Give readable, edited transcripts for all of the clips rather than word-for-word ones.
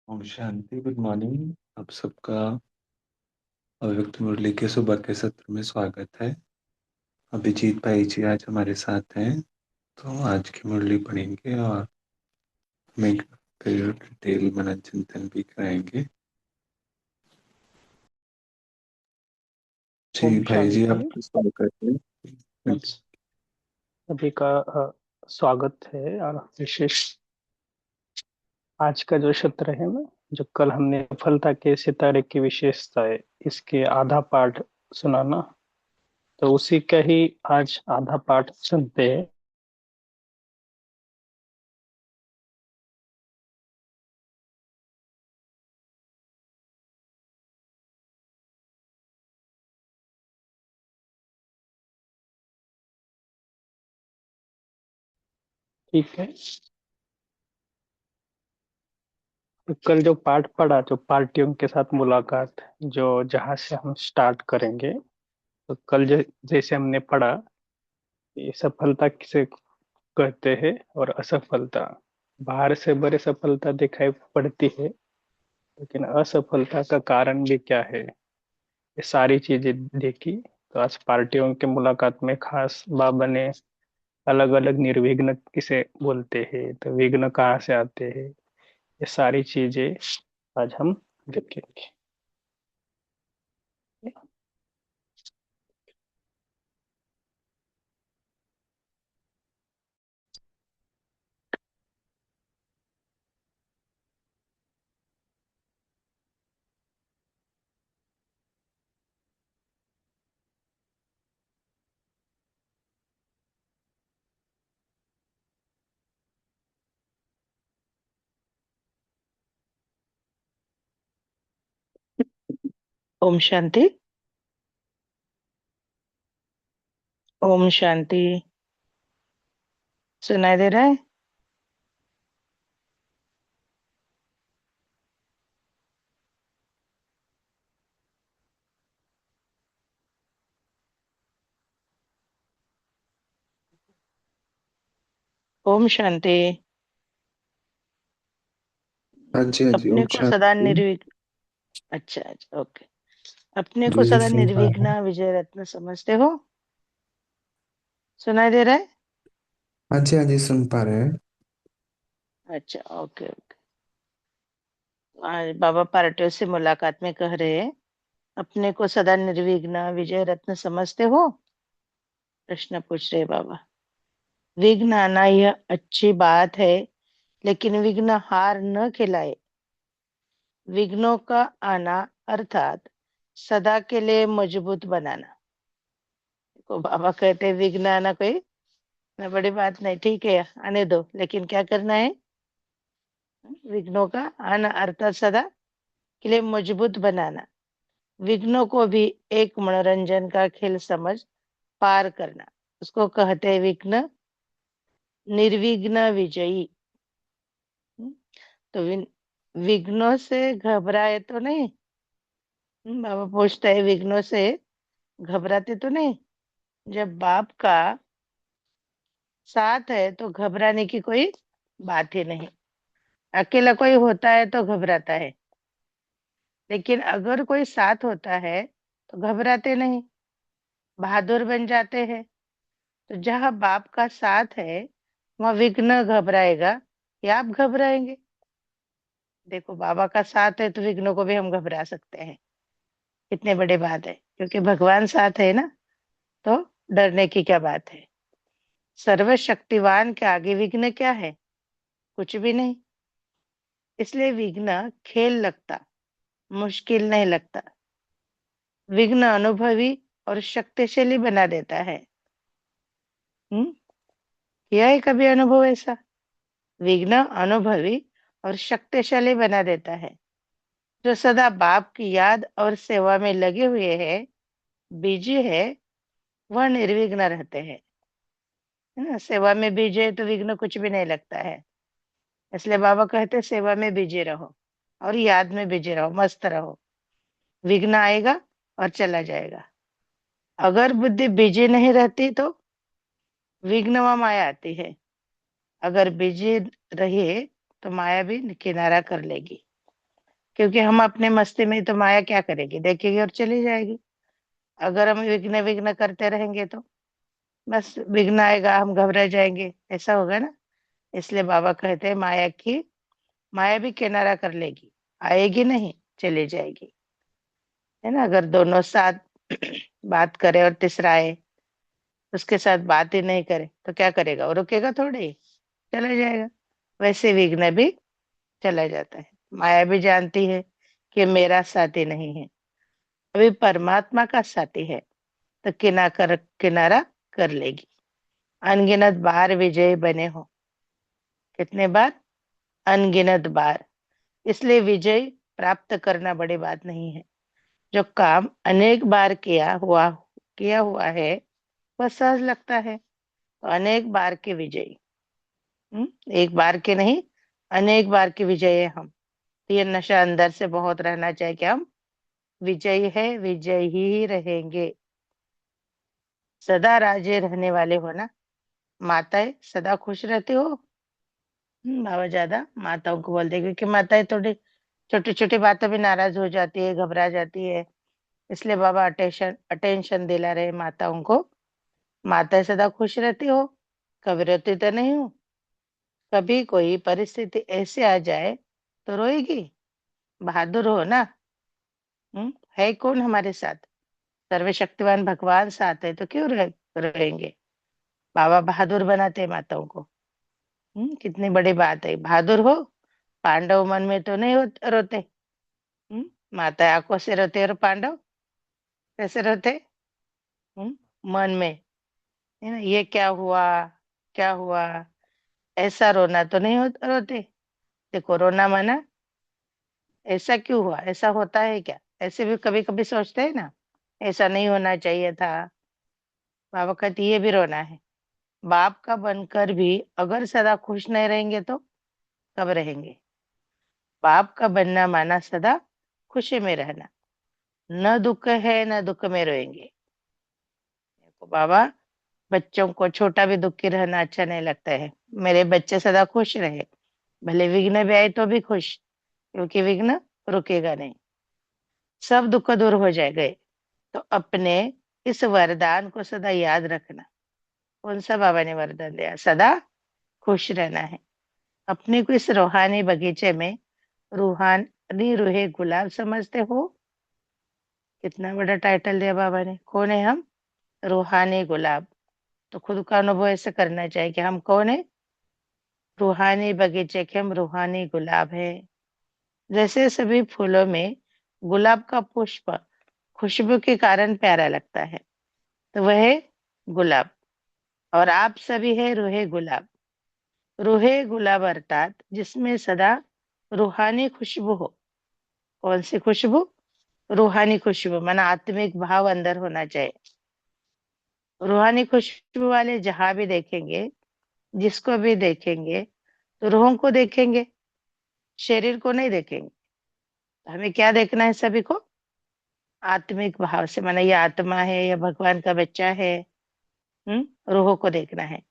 Om Shanti. Good morning. आप सबका अव्यक्त मुरली के सुबह के सत्र में स्वागत है। अभिजीत भाई जी आज हमारे साथ हैं, तो आज की मुरली पढ़ेंगे और हमें फिर डिटेल मनन चिंतन भी कराएंगे। जी ओम भाई जी, शांति। आपका स्वागत है। सभी का स्वागत है। और विशेष आज का जो सत्र है ना, जो कल हमने सफलता के सितारे की विशेषता है, इसके आधा पाठ सुनाना, तो उसी का ही आज आधा पाठ सुनते हैं। ठीक है। तो कल जो पाठ पढ़ा, जो पार्टियों के साथ मुलाकात, जो जहां से हम स्टार्ट करेंगे, तो कल जैसे हमने पढ़ा, ये सफलता किसे कहते हैं और असफलता। बाहर से बड़े सफलता दिखाई पड़ती है, लेकिन असफलता का कारण भी क्या है, ये सारी चीजें देखी। तो आज पार्टियों के मुलाकात में खास बाबा ने अलग अलग निर्विघ्न किसे बोलते हैं, तो विघ्न कहाँ से आते हैं, ये सारी चीजें आज हम देखेंगे। ओम शांति। ओम शांति। सुनाई दे रहा है? ओम शांति। हाँ जी, हाँ जी। अपने ओम को सदा शांति। निर्विघ्न। अच्छा अच्छा, ओके। अपने को जी जी, सदा सुन पा रहे हैं। निर्विघ्न विजय रत्न समझते हो? सुनाई दे रहा है? हाँ जी, हाँ जी, सुन पा रहे हैं। अच्छा, ओके ओके। आज बाबा पार्टियों से मुलाकात में कह रहे हैं, अपने को सदा निर्विघ्न विजय रत्न समझते हो? प्रश्न पूछ रहे बाबा। विघ्न आना यह अच्छी बात है, लेकिन विघ्न हार न खिलाए। विघ्नों का आना अर्थात सदा के लिए मजबूत बनाना। को बाबा कहते हैं विघ्न आना कोई ना बड़ी बात नहीं, ठीक है आने दो, लेकिन क्या करना है? विघ्नों का आना अर्थात सदा के लिए मजबूत बनाना। विघ्नों को भी एक मनोरंजन का खेल समझ पार करना, उसको कहते हैं विघ्न निर्विघ्न विजयी। तो विघ्नों से घबराए तो नहीं, बाबा पूछता है विघ्नों से घबराते तो नहीं? जब बाप का साथ है तो घबराने की कोई बात ही नहीं। अकेला कोई होता है तो घबराता है, लेकिन अगर कोई साथ होता है तो घबराते नहीं, बहादुर बन जाते हैं। तो जहाँ बाप का साथ है वहाँ विघ्न घबराएगा या आप घबराएंगे? देखो, बाबा का साथ है तो विघ्नों को भी हम घबरा सकते हैं। कितने बड़ी बात है, क्योंकि भगवान साथ है ना, तो डरने की क्या बात है। सर्वशक्तिवान के आगे विघ्न क्या है? कुछ भी नहीं। इसलिए विघ्न खेल लगता, मुश्किल नहीं लगता। विघ्न अनुभवी और शक्तिशाली बना देता है। हम्म किया है कभी अनुभव ऐसा? विघ्न अनुभवी और शक्तिशाली बना देता है। जो सदा बाप की याद और सेवा में लगे हुए हैं, बिजी है, वह निर्विघ्न रहते हैं। है ना, सेवा में बिजी है तो विघ्न कुछ भी नहीं लगता है। इसलिए बाबा कहते हैं, सेवा में बिजी रहो और याद में बिजी रहो, मस्त रहो। विघ्न आएगा और चला जाएगा। अगर बुद्धि बिजी नहीं रहती तो विघ्न व माया आती है। अगर बिजी रहिए तो माया भी किनारा कर लेगी, क्योंकि हम अपने मस्ती में, तो माया क्या करेगी, देखेगी और चली जाएगी। अगर हम विघ्न विघ्न करते रहेंगे तो बस विघ्न आएगा, हम घबरा जाएंगे, ऐसा होगा ना। इसलिए बाबा कहते हैं, माया भी किनारा कर लेगी, आएगी नहीं, चली जाएगी। है ना, अगर दोनों साथ बात करे और तीसरा आए उसके साथ बात ही नहीं करे तो क्या करेगा, वो रुकेगा थोड़ी ही, चला जाएगा। वैसे विघ्न भी चला जाता है। माया भी जानती है कि मेरा साथी नहीं है, अभी परमात्मा का साथी है, तो किनारा कर लेगी। अनगिनत बार विजयी बने हो। कितने बार? अनगिनत बार। इसलिए विजय प्राप्त करना बड़ी बात नहीं है। जो काम अनेक बार किया हुआ है वह सहज लगता है। तो अनेक बार के विजयी। एक बार के नहीं, अनेक बार के विजयी है हम। तो ये नशा अंदर से बहुत रहना चाहिए कि हम विजयी है, विजयी ही रहेंगे। सदा राजे रहने वाले हो ना। माताएं सदा खुश रहते हो? बाबा ज्यादा माताओं को बोलते हैं, क्योंकि माताएं थोड़ी छोटी छोटी बातों में नाराज हो जाती है, घबरा जाती है। इसलिए बाबा अटेंशन अटेंशन दिला रहे माताओं को। माताएं सदा खुश रहती हो? कभी रोती तो नहीं हो? कभी कोई परिस्थिति ऐसे आ जाए तो रोएगी? बहादुर हो ना। है कौन हमारे साथ? सर्वशक्तिवान भगवान साथ है तो क्यों रोएंगे? बाबा बहादुर बनाते हैं माताओं को। कितनी बड़ी बात है, बहादुर हो। पांडव मन में तो नहीं रोते। माता आंखों से रोते और पांडव कैसे रोते? मन में। है ना, ये क्या हुआ, क्या हुआ, ऐसा रोना तो नहीं रोते। देखो, रोना माना ऐसा क्यों हुआ, ऐसा होता है क्या, ऐसे भी कभी कभी सोचते हैं ना, ऐसा नहीं होना चाहिए था। बाबा कहते ये भी रोना है। बाप का बनकर भी अगर सदा खुश नहीं रहेंगे तो कब रहेंगे? बाप का बनना माना सदा खुशी में रहना। न दुख है न दुख में रोएंगे। देखो बाबा, बच्चों को छोटा भी दुखी रहना अच्छा नहीं लगता है। मेरे बच्चे सदा खुश रहे, भले विघ्न भी आए तो भी खुश, क्योंकि विघ्न रुकेगा नहीं। सब दुख दूर हो जाएंगे। तो अपने इस वरदान को सदा याद रखना। कौन सा बाबा ने वरदान दिया? सदा खुश रहना है। अपने को इस रूहानी बगीचे में रूहानी रूहे गुलाब समझते हो? कितना बड़ा टाइटल दिया बाबा ने। कौन है हम? रूहानी गुलाब। तो खुद का अनुभव ऐसे करना चाहिए कि हम कौन है? रूहानी बगीचे के हम रूहानी गुलाब है। जैसे सभी फूलों में गुलाब का पुष्प खुशबू के कारण प्यारा लगता है, तो वह है गुलाब। और आप सभी है रूहे गुलाब। रूहे गुलाब अर्थात जिसमें सदा रूहानी खुशबू हो। कौन सी खुशबू? रूहानी खुशबू, माना आत्मिक भाव अंदर होना चाहिए। रूहानी खुशबू वाले जहां भी देखेंगे, जिसको भी देखेंगे, तो रूहों को देखेंगे, शरीर को नहीं देखेंगे। हमें क्या देखना है सभी को? आत्मिक भाव से, माना ये आत्मा है या भगवान का बच्चा है। रूह को देखना है।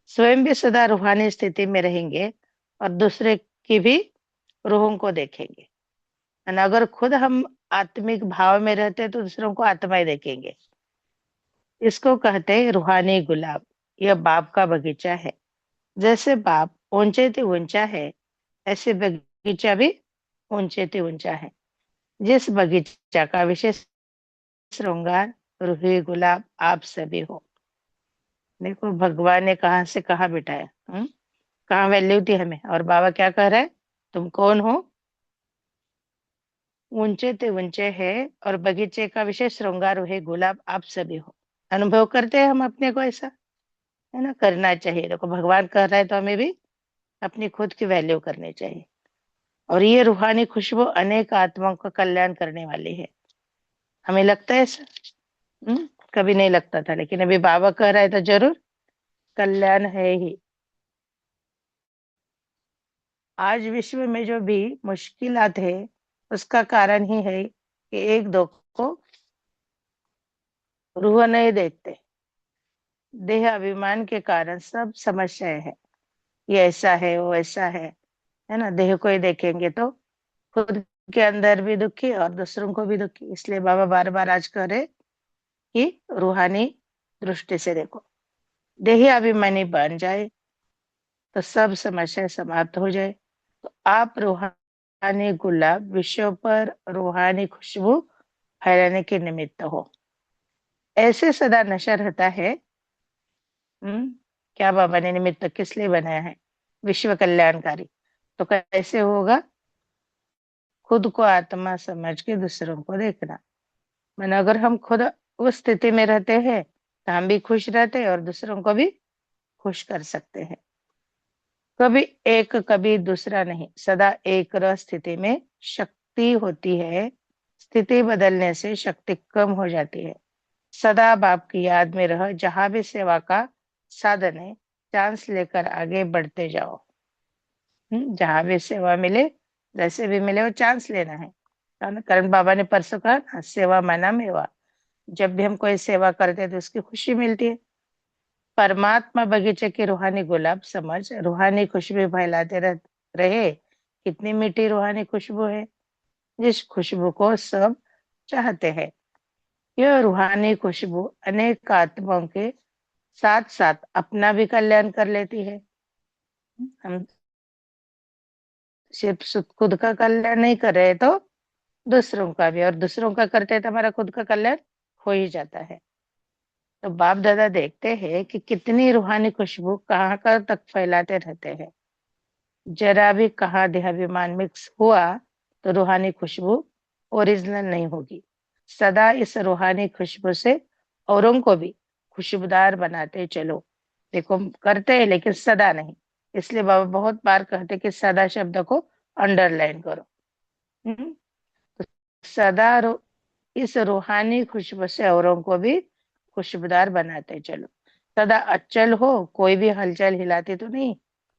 स्वयं भी सदा रूहानी स्थिति में रहेंगे और दूसरे की भी रूहों को देखेंगे। और अगर खुद हम आत्मिक भाव में रहते हैं तो दूसरों को आत्मा ही देखेंगे। इसको कहते हैं रूहानी गुलाब। यह बाप का बगीचा है। जैसे बाप ऊंचे से ऊंचा है, ऐसे बगीचा भी ऊंचे से ऊंचा है। जिस बगीचा का विशेष श्रृंगार रूही गुलाब आप सभी हो। देखो भगवान ने कहाँ से कहाँ बिठाया। कहाँ वैल्यू थी हमें, और बाबा क्या कह रहा है, तुम कौन हो? ऊंचे ते ऊंचे है और बगीचे का विशेष श्रृंगार है गुलाब आप सभी हो। अनुभव करते हैं हम अपने को ऐसा, है ना? करना चाहिए। देखो भगवान कह रहा है तो हमें भी अपनी खुद की वैल्यू करनी चाहिए। और ये रूहानी खुशबू अनेक आत्माओं का कल्याण करने वाली है। हमें लगता है ऐसा? कभी नहीं लगता था, लेकिन अभी बाबा कह रहा है तो जरूर कल्याण है ही। आज विश्व में जो भी मुश्किलात है उसका कारण ही है कि एक दो को रूह नहीं देखते। देह अभिमान के कारण सब समस्याएं हैं। ये ऐसा है, वो ऐसा है ना? देह को ही देखेंगे तो खुद के अंदर भी दुखी और दूसरों को भी दुखी। इसलिए बाबा बार बार आज कह रहे कि रूहानी दृष्टि से देखो। देही अभिमानी बन जाए तो सब समस्या समाप्त हो जाए। तो आप रूहानी गुलाब विश्व पर रूहानी खुशबू फैलाने के निमित्त हो। ऐसे सदा नशा रहता है। क्या बाबा ने निमित्त किस लिए बनाया है? विश्व कल्याणकारी। तो कैसे होगा? खुद को आत्मा समझ के दूसरों को देखना। मैंने अगर हम खुद उस स्थिति में रहते हैं तो हम भी खुश रहते हैं और दूसरों को भी खुश कर सकते हैं। कभी एक कभी दूसरा नहीं, सदा एक रह स्थिति में शक्ति होती है। स्थिति बदलने से शक्ति कम हो जाती है। सदा बाप की याद में रह, जहां भी सेवा का साधन है चांस लेकर आगे बढ़ते जाओ। जहां भी सेवा मिले, जैसे भी मिले वो चांस लेना है। करण बाबा ने परसों कहा ना, सेवा माना मेवा। जब भी हम कोई सेवा करते हैं तो उसकी खुशी मिलती है। परमात्मा बगीचे की रूहानी गुलाब समझ रूहानी खुशबू फैलाते रहे। कितनी मीठी रूहानी खुशबू है, जिस खुशबू को सब चाहते हैं। यह रूहानी खुशबू अनेक आत्माओं के साथ साथ अपना भी कल्याण कर लेती है। हम सिर्फ खुद का कल्याण नहीं कर रहे तो दूसरों का भी, और दूसरों का करते हैं तो हमारा खुद का कल्याण हो ही जाता है। तो बाप दादा देखते हैं कि कितनी रूहानी खुशबू कहाँ कहाँ तक फैलाते रहते हैं। जरा भी कहाँ देहाभिमान मिक्स हुआ तो रूहानी खुशबू ओरिजिनल नहीं होगी। सदा इस रूहानी खुशबू से औरों को भी खुशबूदार बनाते चलो। देखो करते हैं लेकिन सदा नहीं। इसलिए बाबा बहुत बार कहते कि सदा शब्द को अंडरलाइन करो। हम्म, सदा इस रूहानी खुशबू से औरों को भी खुशबूदार बनाते चलो। सदा अचल हो, कोई भी हलचल हिलाती तो नहीं।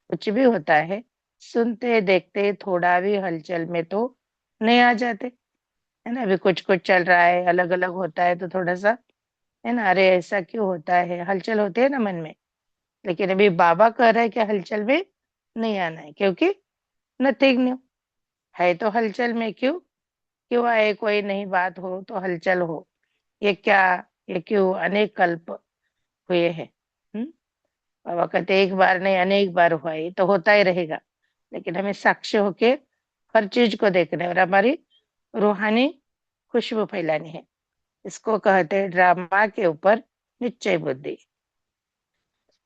कुछ भी होता है सुनते देखते थोड़ा भी हलचल में तो नहीं आ जाते, है ना? अभी कुछ कुछ चल रहा है, अलग अलग होता है तो थोड़ा सा, है ना, अरे ऐसा क्यों होता है, हलचल होती है ना मन में। लेकिन अभी बाबा कह रहे हैं कि हलचल में नहीं आना है, क्योंकि नथिंग न्यू है तो हलचल में क्यों क्यों आए? कोई नई बात हो तो हलचल हो। ये क्या, ये क्यों? अनेक कल्प हुए हैं। बाबा कहते एक बार नहीं अनेक बार हुआ, ये तो होता ही रहेगा। लेकिन हमें साक्ष्य होके हर चीज को देखना है और हमारी रूहानी खुशबू फैलानी है। इसको कहते हैं ड्रामा के ऊपर निश्चय बुद्धि।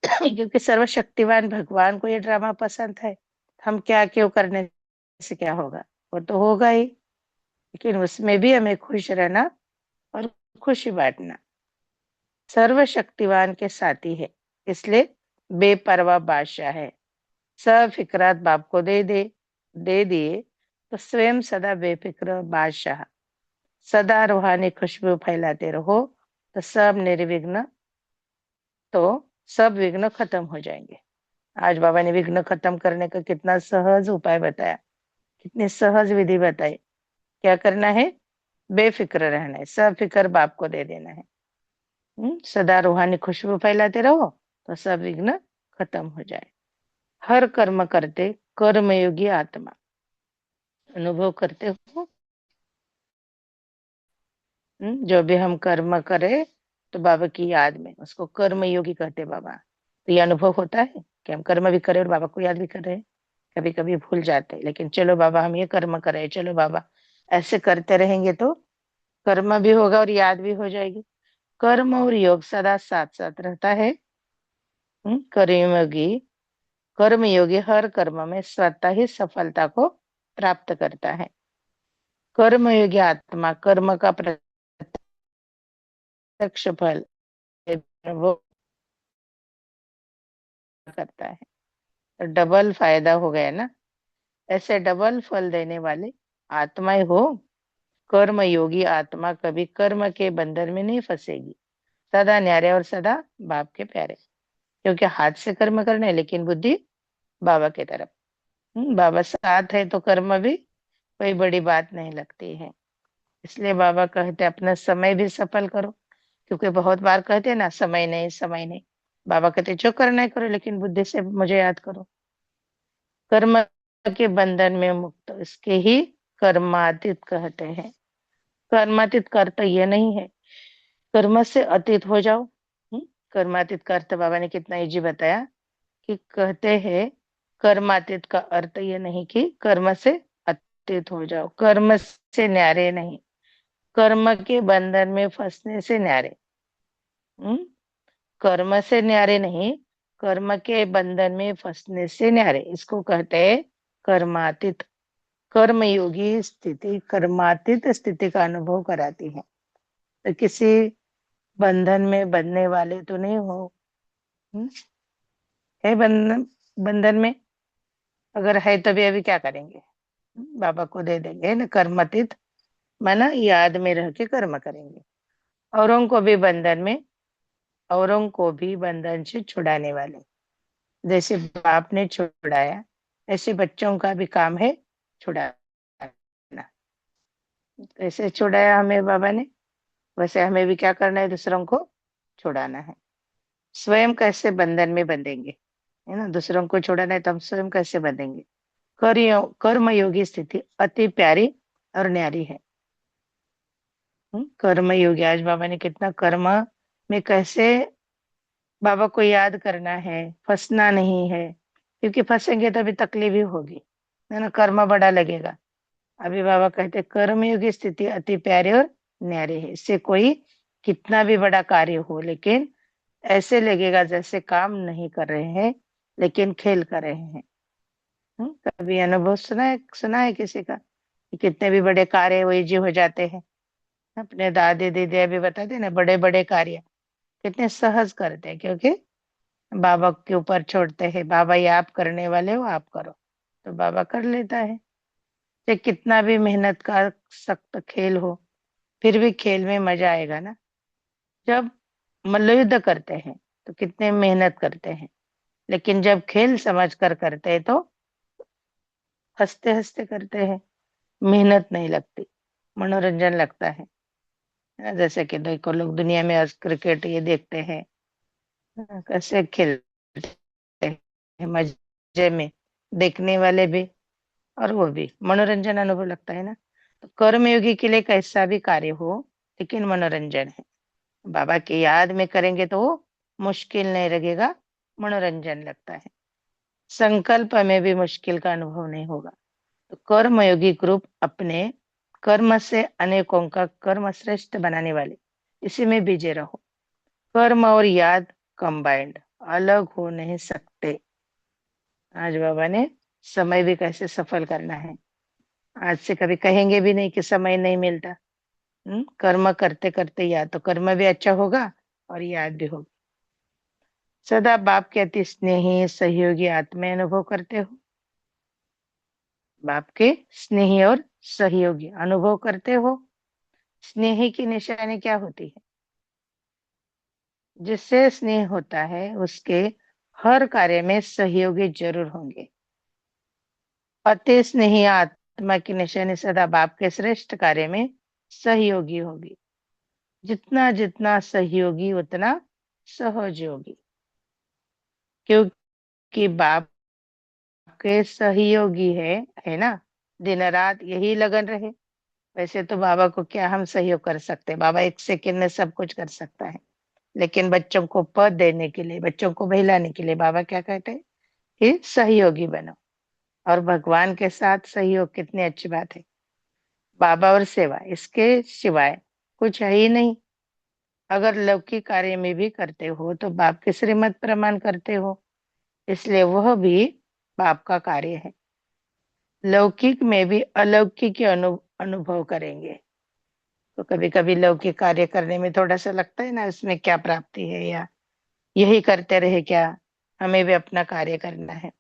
क्योंकि सर्वशक्तिवान भगवान को ये ड्रामा पसंद है। हम क्या क्यों करने से क्या होगा, वो तो होगा ही। लेकिन उसमें भी हमें खुश रहना और खुशी बांटना। सर्वशक्तिवान के साथी है, इसलिए बेपरवाह बादशाह है। सब फिक्रात बाप को दे दिए तो स्वयं सदा बेफिक्र बादशाह। सदा रूहानी खुशबू फैलाते रहो तो सब विघ्न खत्म हो जाएंगे। आज बाबा ने विघ्न खत्म करने का कितना सहज उपाय बताया, कितनी सहज विधि बताई। क्या करना है? बेफिक्र रहना है, सब फिक्र बाप को दे देना है। सदा रूहानी खुशबू फैलाते रहो तो सब विघ्न खत्म हो जाए। हर कर्म करते कर्मयोगी आत्मा अनुभव करते हो। जो भी हम कर्म करे तो बाबा की याद में, उसको कर्म योगी कहते हैं बाबा। तो ये अनुभव होता है कि हम कर्म भी करे और बाबा को याद भी कर रहे हैं। कभी कभी भूल जाते हैं, लेकिन चलो बाबा हम ये कर्म करें, चलो बाबा ऐसे करते रहेंगे तो कर्म भी होगा और याद भी हो जाएगी। कर्म और योग सदा साथ साथ रहता है। कर्मयोगी कर्मयोगी हर कर्म में स्वतः ही सफलता को प्राप्त करता है। कर्मयोगी आत्मा कर्म का प्रत्यक्ष फल वो करता है, तो डबल फायदा हो गया ना। ऐसे डबल फल देने वाले आत्माएं हो। कर्म योगी आत्मा कभी कर्म के बंधन में नहीं फंसेगी, सदा न्यारे और सदा बाप के प्यारे। क्योंकि हाथ से कर्म करना है लेकिन बुद्धि बाबा की तरफ। बाबा साथ है तो कर्म भी कोई बड़ी बात नहीं लगती है। इसलिए बाबा कहते अपना समय भी सफल करो। क्योंकि बहुत बार कहते हैं ना समय नहीं समय नहीं। बाबा कहते जो करना है करो लेकिन बुद्धि से मुझे याद करो। कर्म के बंधन में मुक्त इसके ही कर्मातीत कहते हैं। कर्मातीत का अर्थ ये नहीं है कर्म से अतीत हो जाओ। कर्मातीत का अर्थ बाबा ने कितना इजी बताया कि कहते हैं कर्मातीत का अर्थ ये नहीं कि कर्म से अतीत हो जाओ, कर्म से न्यारे नहीं, कर्म के बंधन में फंसने से न्यारे। हम्म कर्म से न्यारे नहीं, कर्म के बंधन में फंसने से न्यारे, इसको कहते हैं कर्मातीत। कर्मयोगी स्थिति कर्मातीत स्थिति का अनुभव कराती है। तो किसी बंधन में बंधने वाले तो नहीं हो। हम्म, है बंधन, बंधन में अगर है तभी अभी क्या करेंगे, बाबा को दे देंगे ना। कर्मातीत माना याद में रह के कर्म करेंगे। औरों को भी बंधन में, औरों को भी बंधन से छुड़ाने वाले। जैसे बाप ने छुड़ाया ऐसे बच्चों का भी काम है छुड़ाना। ऐसे छुड़ाया हमें बाबा ने, वैसे हमें भी क्या करना है, दूसरों को छुड़ाना है। स्वयं कैसे बंधन में बंधेंगे, है ना। दूसरों को छुड़ाना है तो हम स्वयं कैसे बंधेंगे। कर्मयोगी स्थिति अति प्यारी और न्यारी है। कर्मयोगी आज बाबा ने कितना कर्म में कैसे बाबा को याद करना है, फंसना नहीं है। क्योंकि फंसेंगे तो अभी तकलीफ ही होगी, है ना, कर्म बड़ा लगेगा। अभी बाबा कहते कर्मयोगी स्थिति अति प्यारी और न्यारी है। इससे कोई कितना भी बड़ा कार्य हो लेकिन ऐसे लगेगा जैसे काम नहीं कर रहे हैं लेकिन खेल कर रहे हैं। कभी अनुभव सुना है किसी का कि कितने भी बड़े कार्य वो इजी हो जाते हैं। अपने दादी दीदी अभी बताते ना बड़े बड़े कार्य कितने सहज करते हैं, क्योंकि बाबा के ऊपर छोड़ते हैं। बाबा ये आप करने वाले हो आप करो, तो बाबा कर लेता है। चाहे कितना भी मेहनत का सख्त खेल हो फिर भी खेल में मजा आएगा ना। जब मल्लयुद्ध करते हैं तो कितने मेहनत करते हैं, लेकिन जब खेल समझ कर करते हैं तो हंसते हंसते करते हैं। मेहनत नहीं लगती, मनोरंजन लगता है। जैसे कि देखो लोग दुनिया में आज क्रिकेट ये देखते हैं, कैसे खेलते हैं मजे में, देखने वाले भी और वो भी मनोरंजन अनुभव लगता है ना। तो कर्मयोगी के लिए कैसा भी कार्य हो लेकिन मनोरंजन है। बाबा की याद में करेंगे तो वो मुश्किल नहीं लगेगा, मनोरंजन लगता है। संकल्प में भी मुश्किल का अनुभव नहीं होगा। तो कर्मयोगी ग्रुप अपने कर्म से अनेकों का कर्म श्रेष्ठ बनाने वाले, इसी में बिजी रहो। कर्म और याद कंबाइंड अलग हो नहीं सकते। आज बाबा ने समय भी कैसे सफल करना है, आज से कभी कहेंगे भी नहीं कि समय नहीं मिलता। कर्म करते करते याद तो कर्म भी अच्छा होगा और याद भी होगा। सदा बाप के अति स्नेही सहयोगी आत्मा अनुभव करते हो। बाप के स्नेही और सहयोगी अनुभव करते हो। स्नेही की निशानी क्या होती है, जिससे स्नेह होता है उसके हर कार्य में सहयोगी जरूर होंगे। अति स्नेही आत्मा की निशानी सदा बाप के श्रेष्ठ कार्य में सहयोगी होगी। जितना जितना सहयोगी उतना सहज योगी, क्योंकि बाप के सहयोगी है ना, दिन रात यही लगन रहे। वैसे तो बाबा को क्या हम सहयोग कर सकते हैं, बाबा एक सेकंड में सब कुछ कर सकता है। लेकिन बच्चों को पद देने के लिए, बच्चों को बहलाने के लिए बाबा क्या कहते हैं कि सहयोगी बनो। और भगवान के साथ सहयोग कितनी अच्छी बात है। बाबा और सेवा, इसके सिवाय कुछ है ही नहीं। अगर लौकिक कार्य में भी करते हो तो बाप के श्रीमत प्रमाण करते हो, इसलिए वह भी बाप का कार्य है। लौकिक में भी अलौकिक के अनुभव करेंगे। तो कभी कभी लौकिक कार्य करने में थोड़ा सा लगता है ना, इसमें क्या प्राप्ति है, या यही करते रहे क्या, हमें भी अपना कार्य करना है।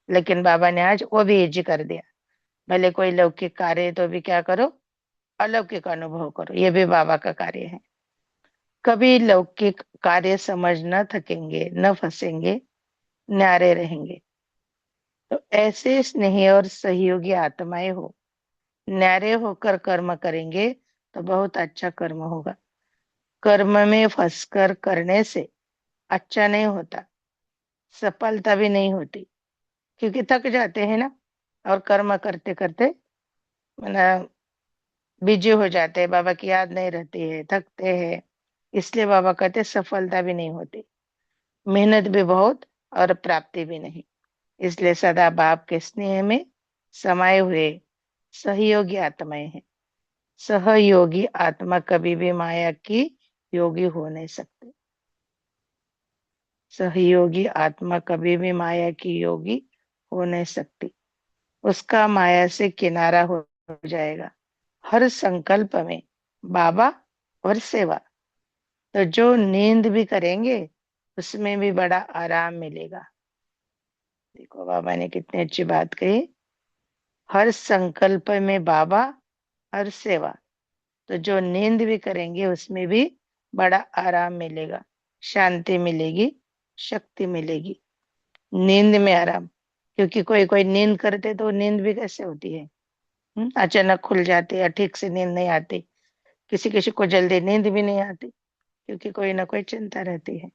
लेकिन बाबा ने आज वो भी इजी कर दिया। भले कोई लौकिक कार्य है तो भी क्या करो, अलौकिक अनुभव करो, ये भी बाबा का कार्य है। कभी लौकिक कार्य समझ न थकेंगे, न फंसेंगे, न्यारे रहेंगे। तो ऐसे स्नेही और सहयोगी आत्माएं हो, न्यारे होकर कर्म करेंगे तो बहुत अच्छा कर्म होगा। कर्म में फंसकर करने से अच्छा नहीं होता, सफलता भी नहीं होती, क्योंकि थक जाते हैं ना। और कर्म करते करते बिजी हो जाते हैं, बाबा की याद नहीं रहती है, थकते हैं। इसलिए बाबा कहते सफलता भी नहीं होती, मेहनत भी बहुत और प्राप्ति भी नहीं। इसलिए सदा बाप के स्नेह में समाये हुए सहयोगी आत्माएं हैं। सहयोगी आत्मा कभी भी माया की योगी हो नहीं सकते। सहयोगी आत्मा कभी भी माया की योगी हो नहीं सकती, उसका माया से किनारा हो जाएगा। हर संकल्प में बाबा और सेवा। तो जो नींद भी करेंगे उसमें भी बड़ा आराम मिलेगा। देखो बाबा ने कितनी अच्छी बात कही, हर संकल्प में बाबा, हर सेवा। तो जो नींद भी करेंगे उसमें भी बड़ा आराम मिलेगा, शांति मिलेगी, शक्ति मिलेगी। नींद में आराम, क्योंकि कोई कोई नींद करते तो नींद भी कैसे होती है, अचानक खुल जाती है, ठीक से नींद नहीं आती। किसी किसी को जल्दी नींद भी नहीं आती, क्योंकि कोई ना कोई चिंता रहती है।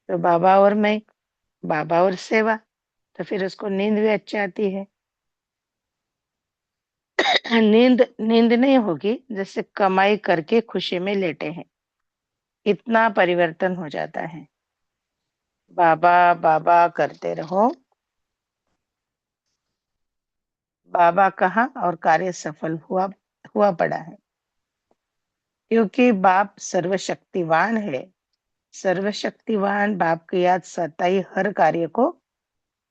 तो बाबा और मैं, बाबा और सेवा, तो फिर उसको नींद भी अच्छी आती है। नींद नींद नहीं होगी, जैसे कमाई करके खुशी में लेटे हैं, इतना परिवर्तन हो जाता है। बाबा बाबा करते रहो, बाबा कहाँ और कार्य सफल हुआ हुआ पड़ा है, क्योंकि बाप सर्वशक्तिवान है। सर्वशक्तिवान बाप की याद सताई हर कार्य को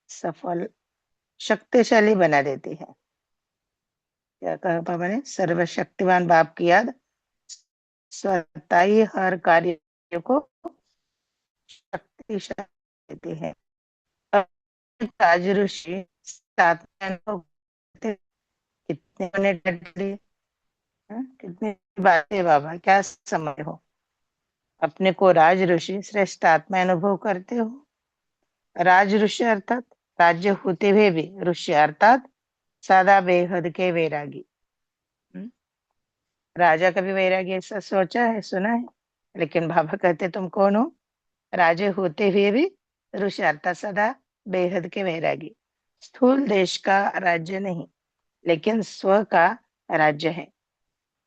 सफल, शक्तिशाली बना देती है। क्या कहा बाबा ने, सर्वशक्तिवान बाप की याद सताई हर कार्य को शक्तिशाली देती है। राज ऋषि साथ में अनुभव करते, कितने मिनट, कितनी बातें बाबा, क्या समय हो। अपने को राज ऋषि श्रेष्ठ आत्मा अनुभव करते हो। राज ऋषि अर्थात राज्य होते हुए भी ऋषि अर्थात सदा बेहद के वैरागी। हम्म, राजा कभी वैरागी ऐसा सोचा है, सुना है? लेकिन बाबा कहते तुम कौन हो, राजे होते हुए भी ऋषि अर्थात सदा बेहद के वैरागी। स्थूल देश का राज्य नहीं, लेकिन स्व का राज्य है।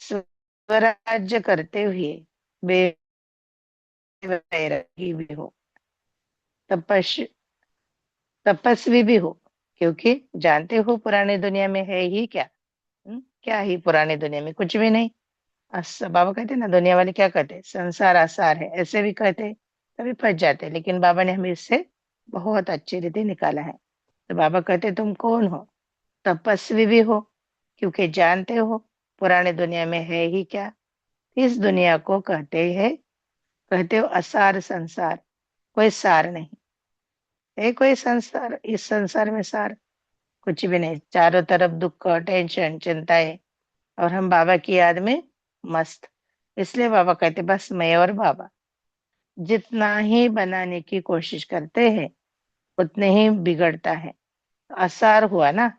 स्वराज्य करते हुए वैरागी भी हो, तपस्वी तपस्वी भी हो, क्योंकि जानते हो पुरानी दुनिया में है ही क्या, क्या ही पुरानी दुनिया में कुछ भी नहीं। बाबा कहते ना, दुनिया वाले क्या कहते हैं, संसार आसार है, ऐसे भी कहते हैं, तभी फंस जाते हैं। लेकिन बाबा ने हमें इससे बहुत अच्छी रीति निकाला है। तो बाबा कहते तुम कौन हो, तपस्वी भी हो, क्योंकि जानते हो पुरानी दुनिया में है ही क्या। इस दुनिया को कहते हो असार संसार, कोई सार नहीं है। कोई संसार, इस संसार में सार कुछ भी नहीं, चारों तरफ दुख, टेंशन, चिंताएं, और हम बाबा की याद में मस्त। इसलिए बाबा कहते बस मैं और बाबा। जितना ही बनाने की कोशिश करते हैं उतने ही बिगड़ता है। असार हुआ ना,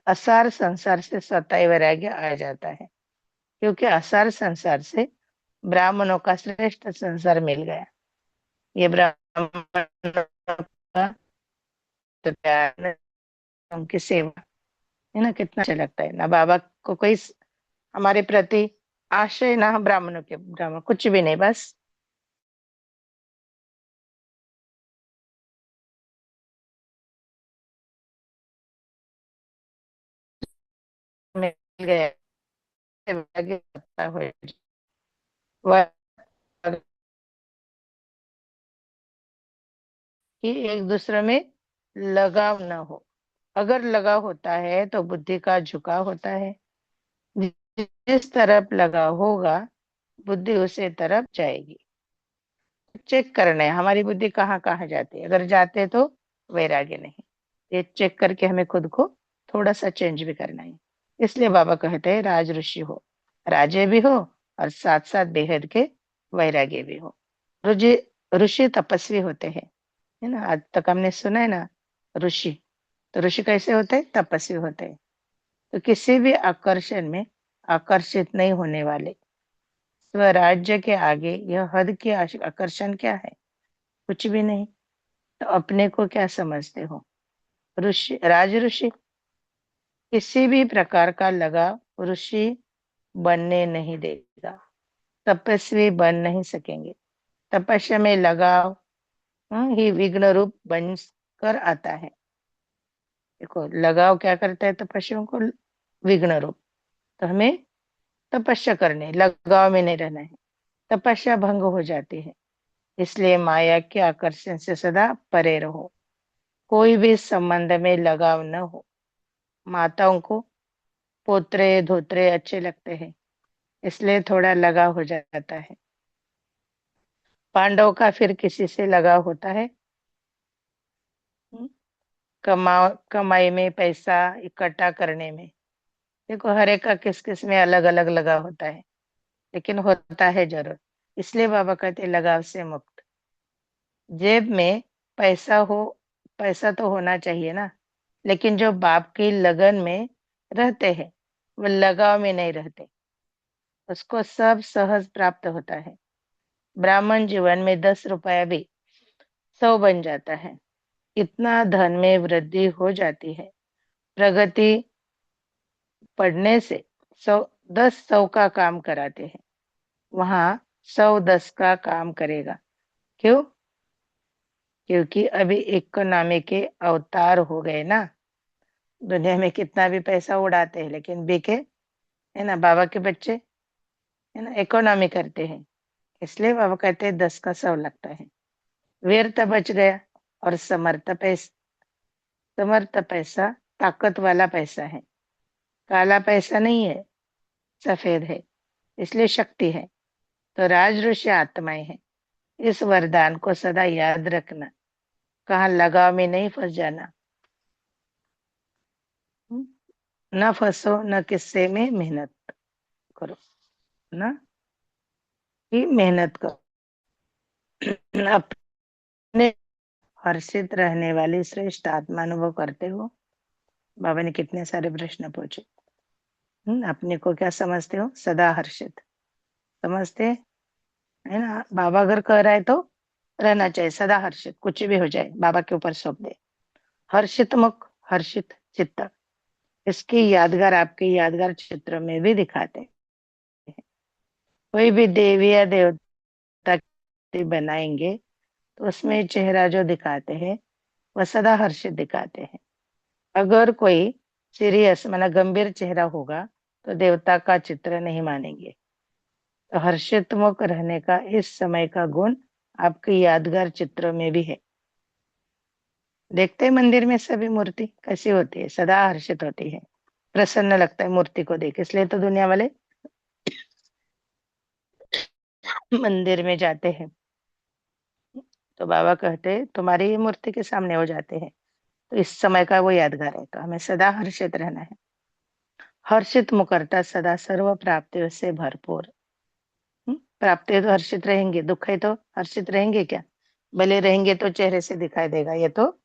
असार संसार से सताई वैराग्य आ जाता है। क्योंकि असार संसार से ब्राह्मणों का श्रेष्ठ संसार मिल गया। ये ब्राह्मणों का प्यार, उनकी सेवा, है ना, कितना अच्छा लगता है ना। बाबा को कोई हमारे प्रति आशय ना, ब्राह्मणों के ब्राह्मण कुछ भी नहीं, बस मिल गया, आगे बढ़ता हुआ वह कि एक दूसरे में लगाव न हो। अगर लगाव होता है तो बुद्धि का झुकाव होता है। जिस तरफ लगाव होगा बुद्धि उसे तरफ जाएगी। चेक करना है हमारी बुद्धि कहाँ कहाँ जाती है, अगर जाते तो वैराग्य नहीं। ये चेक करके हमें खुद को थोड़ा सा चेंज भी करना है। इसलिए बाबा कहते हैं राज ऋषि हो, राजे भी हो और साथ साथ बेहद के वैराग्य भी हो। ऋषि ऋषि तपस्वी होते हैं, है ना। आज तक हमने सुना है ना ऋषि, तो ऋषि कैसे होते हैं? तपस्वी होते हैं। तो किसी भी आकर्षण में आकर्षित नहीं होने वाले। स्वराज्य के आगे यह हद की आकर्षण क्या है? कुछ भी नहीं। तो अपने को क्या समझते हो? ऋषि, राज ऋषि। किसी भी प्रकार का लगाव ऋषि बनने नहीं देगा, तपस्वी बन नहीं सकेंगे। तपस्या में लगाव ही विघ्न रूप बन कर आता है। देखो लगाव क्या करता है? तपस्या को विघ्न रूप। तो हमें तपस्या करनी, लगाव में नहीं रहना है, तपस्या भंग हो जाती है। इसलिए माया के आकर्षण से सदा परे रहो। कोई भी संबंध में लगाव न हो। माताओं को पोतरे धोतरे अच्छे लगते हैं, इसलिए थोड़ा लगाव हो जाता है। पांडव का फिर किसी से लगाव होता है? हम्म, कमाई में, पैसा इकट्ठा करने में। देखो हर एक का किस किस में अलग अलग लगाव होता है, लेकिन होता है जरूर। इसलिए बाबा कहते हैं लगाव से मुक्त। जेब में पैसा हो, पैसा तो होना चाहिए ना, लेकिन जो बाप की लगन में रहते हैं वो लगाव में नहीं रहते, उसको सब सहज प्राप्त होता है। ब्राह्मण जीवन में 10 रुपया भी 100 बन जाता है। इतना धन में वृद्धि हो जाती है। प्रगति पढ़ने से 10 100 का काम कराते हैं, वहां 100 10 का काम करेगा। क्यों? क्योंकि अभी इकोनॉमी के अवतार हो गए ना। दुनिया में कितना भी पैसा उड़ाते हैं लेकिन बीके, है ना, बाबा के बच्चे, है ना, इकोनॉमी करते हैं। इसलिए बाबा कहते हैं 10 का 100 लगता है। व्यर्थ बच गया। और समर्थ पैसा ताकत वाला पैसा है, काला पैसा नहीं है, सफेद है, इसलिए शक्ति है। तो राज ऋषि आत्माएं हैं। इस वरदान को सदा याद रखना, कहाँ लगाव में नहीं फंस जाना। न फंसो, न किस्से में मेहनत करो, ना ही मेहनत करो। अपने हर्षित रहने वाली श्रेष्ठ आत्मा अनुभव करते हो। बाबा ने कितने सारे प्रश्न पूछे। अपने को क्या समझते हो? सदा हर्षित समझते, है ना। बाबा अगर कह रहा है तो रहना चाहिए सदा हर्षित, कुछ भी हो जाए बाबा के ऊपर सौंप दे। हर्षित मुख, हर्षित चित्त, इसकी यादगार आपके यादगार चित्र में भी दिखाते हैं। कोई भी देवी या देवता की बनाएंगे तो उसमें चेहरा जो दिखाते हैं वह सदा हर्षित दिखाते हैं। अगर कोई सीरियस माना गंभीर चेहरा होगा तो देवता का चित्र नहीं मानेंगे। तो हर्षित मुख रहने का इस समय का गुण आपके यादगार चित्रों में भी है। देखते हैं मंदिर में सभी मूर्ति कैसी होती है? सदा हर्षित होती है, प्रसन्न लगता है मूर्ति को देख। इसलिए तो दुनिया वाले मंदिर में जाते हैं। तो बाबा कहते हैं तुम्हारी ये मूर्ति के सामने हो जाते हैं, तो इस समय का वो यादगार है। तो हमें सदा हर्षित रहना है। हर्षित मुखरता सदा सर्व प्राप्तियों से भरपूर। प्राप्ति है तो हर्षित रहेंगे, दुख है तो हर्षित रहेंगे क्या? भले रहेंगे तो चेहरे से दिखाई देगा, ये तो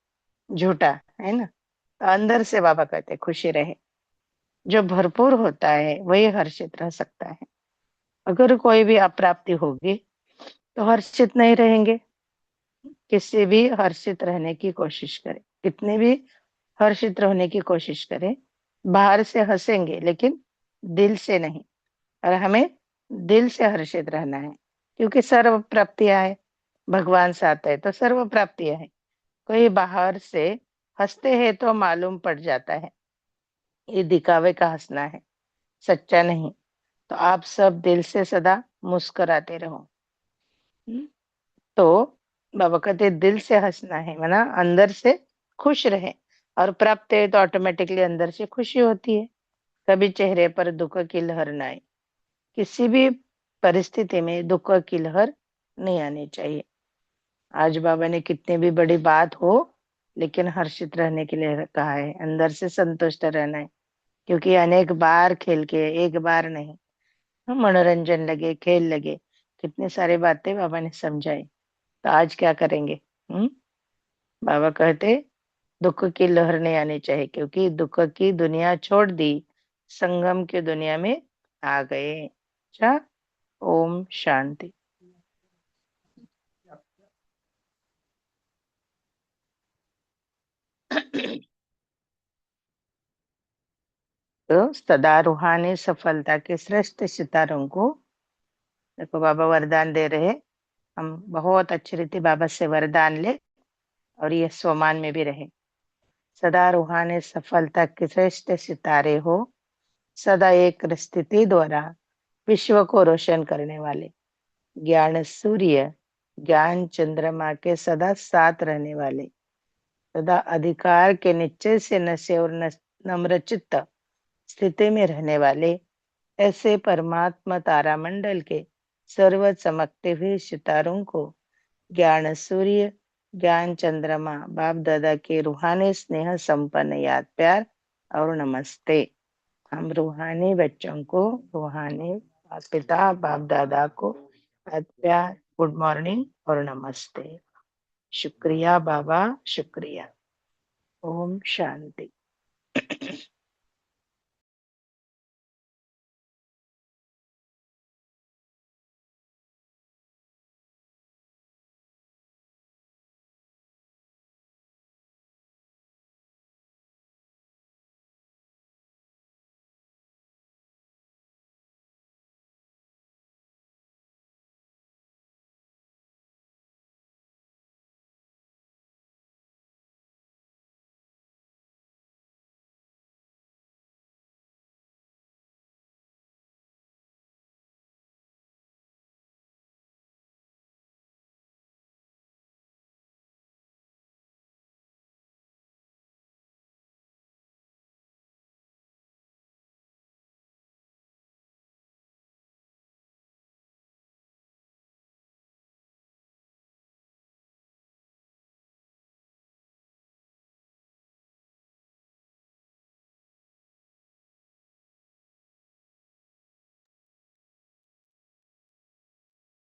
झूठा है ना। तो अंदर से बाबा कहते खुशी रहे। जो भरपूर होता है वही हर्षित रह सकता है। अगर कोई भी अप्राप्ति होगी तो हर्षित नहीं रहेंगे। किसी भी हर्षित रहने की कोशिश करें, कितने भी हर्षित रहने की कोशिश करें, बाहर से हंसेंगे लेकिन दिल से नहीं। और हमें दिल से हर्षित रहना है, क्योंकि सर्व प्राप्तियां है। भगवान साथ है तो सर्व प्राप्तियां है। कोई बाहर से हंसते हैं तो मालूम पड़ जाता है ये दिखावे का हंसना है, सच्चा नहीं। तो आप सब दिल से सदा मुस्कुराते रहो। हम्म? तो बाबा कहते दिल से हंसना है, माना अंदर से खुश रहे। और प्राप्त है तो ऑटोमेटिकली अंदर से खुशी होती है। कभी चेहरे पर दुख की लहर ना आए। किसी भी परिस्थिति में दुख की लहर नहीं आनी चाहिए। आज बाबा ने कितनी भी बड़ी बात हो, लेकिन हर्षित रहने के लिए कहा है, अंदर से संतुष्ट रहना है। क्योंकि अनेक बार खेल के, एक बार नहीं, मनोरंजन लगे, खेल लगे, कितनी सारी बातें बाबा ने समझाई। तो आज क्या करेंगे? हम्म बाबा कहते दुख की लहर नहीं आनी चाहिए, क्योंकि दुख की दुनिया छोड़ दी, संगम की दुनिया में आ गए। अच्छा, ओम शांति। तो सदा रूहानी सफलता के श्रेष्ठ सितारों को देखो बाबा वरदान दे रहे। हम बहुत अच्छी रीति बाबा से वरदान ले और ये स्वमान में भी रहे। सदा रूहानी सफलता के श्रेष्ठ सितारे हो, सदा एक स्थिति द्वारा विश्व को रोशन करने वाले, ज्ञान सूर्य, ज्ञान चंद्रमा के सदा साथ रहने वाले, सदा अधिकार के निश्चय से नशे और नम्रचित्त स्थिति में रहने वाले, ऐसे परमात्मा तारामंडल के सर्व चमकते हुए सितारों को ज्ञान सूर्य, ज्ञान चंद्रमा, बाप दादा के रूहानी स्नेह संपन्न याद प्यार और नमस्ते। हम रूहानी बच्चों को, रूहानी पिता बाप दादा को याद प्यार, गुड मॉर्निंग और नमस्ते। शुक्रिया बाबा, शुक्रिया। ओम शांति।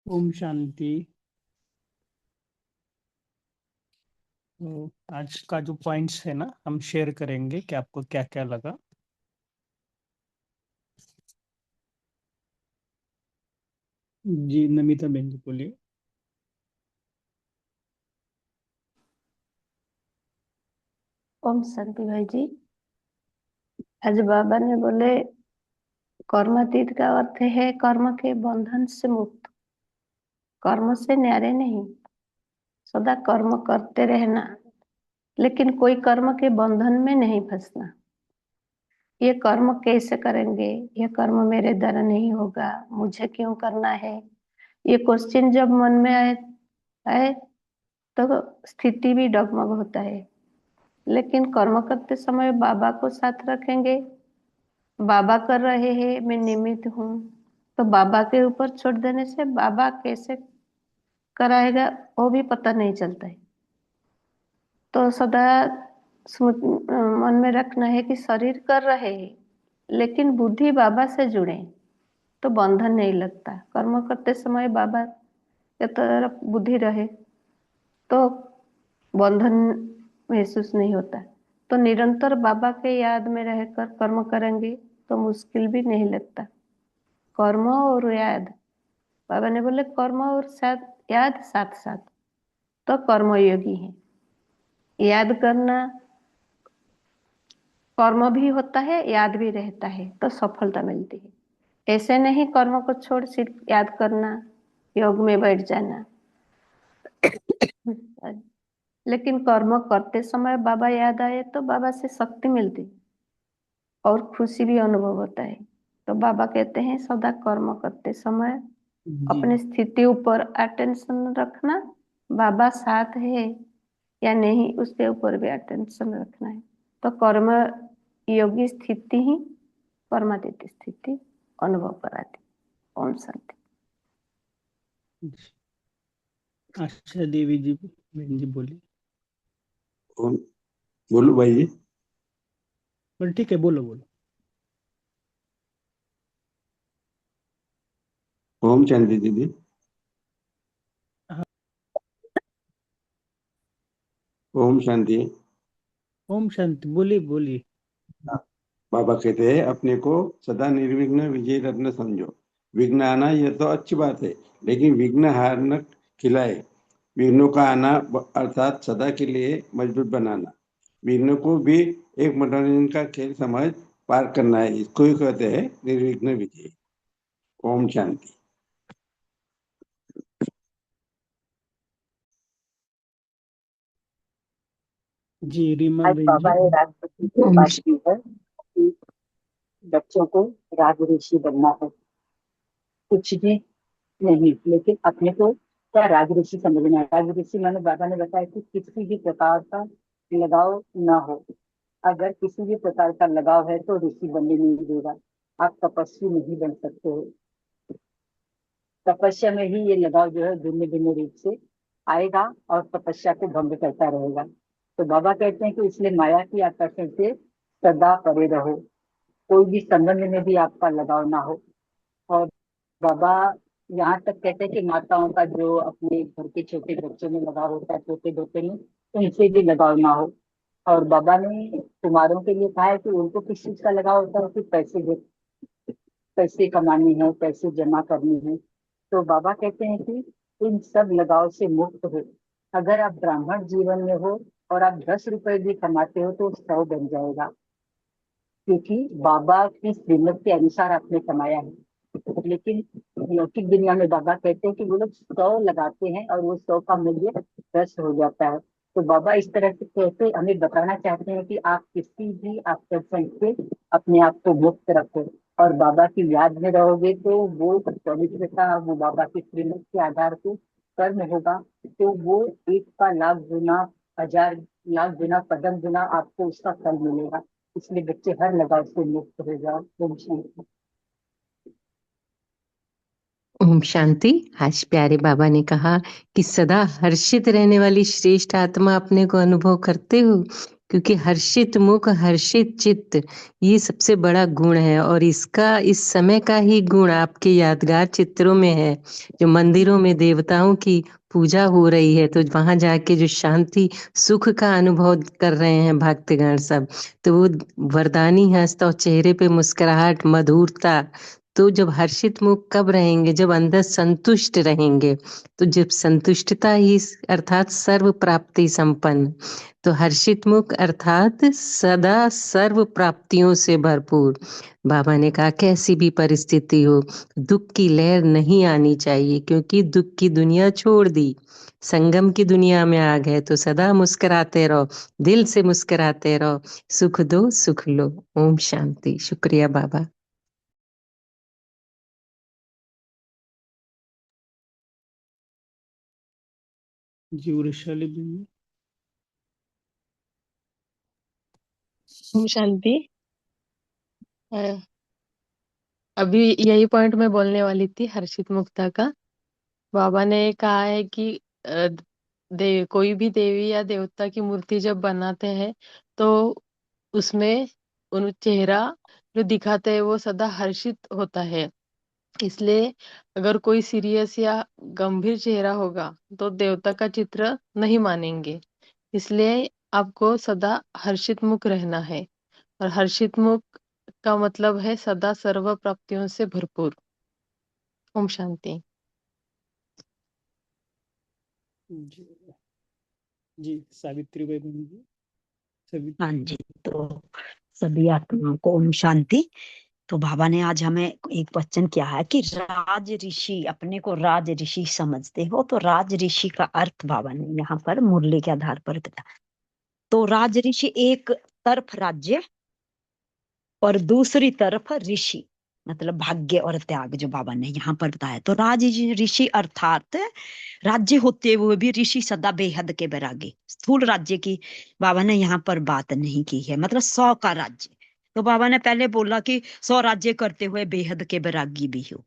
ओम शांति। तो आज का जो पॉइंट्स है ना, हम शेयर करेंगे कि आपको क्या क्या लगा। जी नमिता बहन जी बोलिए। ओम शांति भाई जी। आज बाबा ने बोले कर्मातीत का अर्थ है कर्म के बंधन से मुक्त, कर्म से न्यारे नहीं, सदा कर्म करते रहना, लेकिन कोई कर्म के बंधन में नहीं फंसना। ये कर्म कैसे करेंगे, ये कर्म मेरे द्वारा नहीं होगा, मुझे क्यों करना है, ये क्वेश्चन जब मन में आए तो स्थिति भी डगमग होता है। लेकिन कर्म करते समय बाबा को साथ रखेंगे, बाबा कर रहे हैं, मैं निमित्त हूँ, तो बाबा के ऊपर छोड़ देने से बाबा कैसे कराएगा वो भी पता नहीं चलता है। तो सदा मन में रखना है कि शरीर कर रहे हैं, लेकिन बुद्धि बाबा से जुड़े तो बंधन नहीं लगता। कर्म करते समय बाबा के तरफ बुद्धि रहे तो बंधन महसूस नहीं होता। तो निरंतर बाबा के याद में रहकर कर्म करेंगे तो मुश्किल भी नहीं लगता। कर्म और याद, बाबा ने बोले कर्म और साथ याद साथ साथ, तो कर्मयोगी है। याद करना, कर्म भी होता है, याद भी रहता है, तो सफलता मिलती है। ऐसे नहीं कर्म को छोड़ सिर्फ याद करना, योग में बैठ जाना। लेकिन कर्म करते समय बाबा याद आए तो बाबा से शक्ति मिलती और खुशी भी अनुभव होता है। तो बाबा कहते हैं सदा कर्म करते समय जी अपनी स्थिति ऊपर अटेंशन रखना, बाबा साथ है या नहीं उसके ऊपर भी अटेंशन रखना है। तो कर्म योगी स्थिति ही कर्मातीत स्थिति अनुभव कराती। ओम शांति। आशा देवी जी, बहन जी बोली। ओम, बोलो भाई जी। पर ठीक है, बोलो बोलो। ओम शांति दीदी। हाँ, ओम शांति। ओम शांति, बोलिए बोलिए। बाबा कहते हैं अपने को सदा निर्विघ्न विजय रत्न समझो। विघ्न आना यह तो अच्छी बात है, लेकिन विघ्न हार न खिलाए। विघ्नों का आना अर्थात सदा के लिए मजबूत बनाना। विघ्न को भी एक मनोरंजन का खेल समझ पार करना है, इसको ही कहते हैं निर्विघ्न विजय। ओम शांति। जी रीमा आज बहन बाबा जी। ने राष्ट्रपति को बात की है कि बच्चों को राग ऋषि बनना है, कुछ भी नहीं, लेकिन अपने को क्या राग ऋषि समझना है। राग ऋषि मैंने बाबा ने बताया कि किसी भी प्रकार का लगाव ना हो। अगर किसी भी प्रकार का लगाव है तो ऋषि बनने नहीं देगा। आप तपस्वी नहीं बन सकते हो। तपस्या में ही ये लगाव जो है भिन्न भिन्न रूप से आएगा और तपस्या को भंग करता रहेगा। तो बाबा कहते हैं कि इसलिए माया की आकर्षण से सदा परे रहो। कोई भी संबंध में भी आपका लगाव ना हो। और बाबा यहाँ तक कहते हैं कि माताओं का जो अपने घर के छोटे बच्चों में लगाव होता है, छोटे बच्चे में, उनसे भी लगाव ना हो। और बाबा ने कुमारों के लिए कहा है कि उनको किस चीज का लगाव होता है कि पैसे कमाने हैं, पैसे जमा करने हैं। तो बाबा कहते हैं कि इन सब लगाव से मुक्त हो। अगर आप ब्राह्मण जीवन में हो और आप 10 रुपए भी कमाते हो तो 100 बन जाएगा, क्योंकि बाबा की श्रीमत के अनुसार आपने कमाया है। लेकिन लौकिक दुनिया में बाबा कहते हैं कि वो लोग 100 लगाते हैं और वो 100 का मूल्य 10 हो जाता है। तो बाबा इस तरह से कहते हमें बताना चाहते हैं कि आप किसी भी आकर्षण से अपने आप को मुक्त रखो और बाबा की याद में रहोगे तो वो पवित्रता, वो बाबा की श्रीमत के आधार पे कर्म होगा, तो वो एक का लाख गुना, 1000 लाख गुना, पदम गुना आपको उसका फल मिलेगा। इसलिए बच्चे हर लगाव से मुक्त हो जाओ। ओम शांति। ओम शांति। आज प्यारे बाबा ने कहा कि सदा हर्षित रहने वाली श्रेष्ठ आत्मा अपने को अनुभव करते हो, क्योंकि हर्षित मुख, हर्षित चित्त, ये सबसे बड़ा गुण है। और इसका इस समय का ही गुण आपके यादगार चित्रों में है। जो मंदिरों में देवताओं की पूजा हो रही है, तो वहां जाके जो शांति सुख का अनुभव कर रहे हैं भक्तगण सब, तो वो वरदानी हंसता और चेहरे पे मुस्कुराहट, मधुरता। तो जब हर्षित मुख कब रहेंगे? जब अंदर संतुष्ट रहेंगे। तो जब संतुष्टता ही अर्थात सर्व प्राप्ति संपन्न, तो हर्षित मुख अर्थात सदा सर्व प्राप्तियों से भरपूर। बाबा ने कहा कैसी भी परिस्थिति हो, दुख की लहर नहीं आनी चाहिए, क्योंकि दुख की दुनिया छोड़ दी, संगम की दुनिया में आ गए। तो सदा मुस्कुराते रहो, दिल से मुस्कुराते रहो। सुख दो सुख लो। ओम शांति। शुक्रिया बाबा। जी वृषाली बहन जी। ओम शांति। अ, अभी यही पॉइंट मैं बोलने वाली थी, हर्षित मुक्ता का। बाबा ने कहा है कि कोई भी देवी या देवता की मूर्ति जब बनाते हैं तो उसमें उन चेहरा जो दिखाते हैं वो सदा हर्षित होता है। इसलिए अगर कोई सीरियस या गंभीर चेहरा होगा तो देवता का चित्र नहीं मानेंगे। इसलिए आपको सदा हर्षित मुख रहना है। और हर्षित मुख का मतलब है सदा सर्व प्राप्तियों से भरपूर। ओम शांति। जी जी सावित्री बाई बहन जी। सभी हाँ जी, तो सभी आत्माओं को ओम शांति। तो बाबा ने आज हमें एक क्वेश्चन किया है कि राज ऋषि, अपने को राज ऋषि समझते हो? तो राज ऋषि का अर्थ बाबा ने यहाँ पर मुरली के आधार पर बताया। तो राज ऋषि एक तरफ राज्य और दूसरी तरफ ऋषि, मतलब भाग्य और त्याग, जो बाबा ने यहाँ पर बताया। तो राज ऋषि अर्थात राज्य होते हुए भी ऋषि सदा बेहद के बैरागी। स्थूल राज्य की बाबा ने यहाँ पर बात नहीं की है, मतलब 100 का राज्य। तो बाबा ने पहले बोला कि 100 राज्य करते हुए बेहद के बैरागी भी हो,